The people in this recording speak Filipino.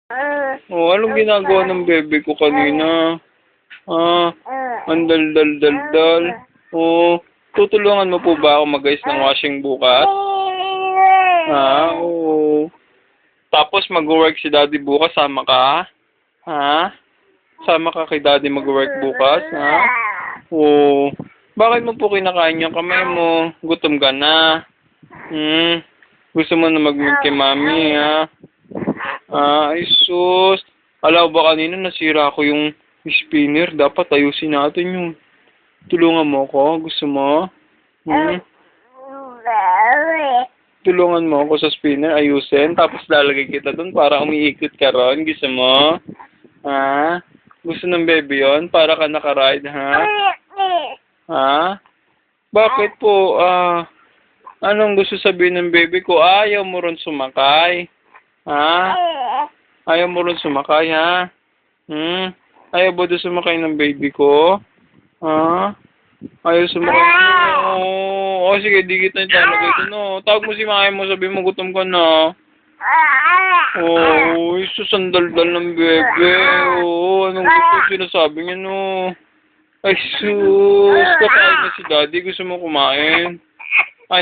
Oh, anong ginagawa ng bebe ko kanina? Ang dal-dal-dal-dal. Oh, tutulungan mo po ba ako mag-ayos ng washing bukas? Oo. Tapos mag-work si daddy bukas, sama ka? Ha? Sama ka kay daddy mag-work bukas, ha? Oo. Bakit mo po kinakain yung kamay mo? Gutom ka na. Gusto mo na mag-meet kay mami, ha? Ay sus. Alam ba kanina nasira ko yung spinner. Dapat ayusin natin yun. Tulungan mo ako. Gusto mo? Tulungan mo ako sa spinner. Ayusin. Tapos lalagay kita dun para umiikot ka ron. Gusto mo? Ha? Gusto ng baby yon para ka nakaride, ha? Ha? Bakit po? Anong gusto sabihin ng baby ko? Ayaw mo ron sumakay? Ha? Ayaw mo rin sumakay, ha? Ayaw ba doon sumakay ng baby ko? Ha? Ayaw sumakay. O, sige, di kita italagay ito, no? Tawag mo si mami mo, sabi mo gutom ka na. Oh, susandal-dal ng bebe. Oh, anong gusto sinasabi niya, no? Ay, sus. Kakain na si daddy. Gusto mo kumain? Ay.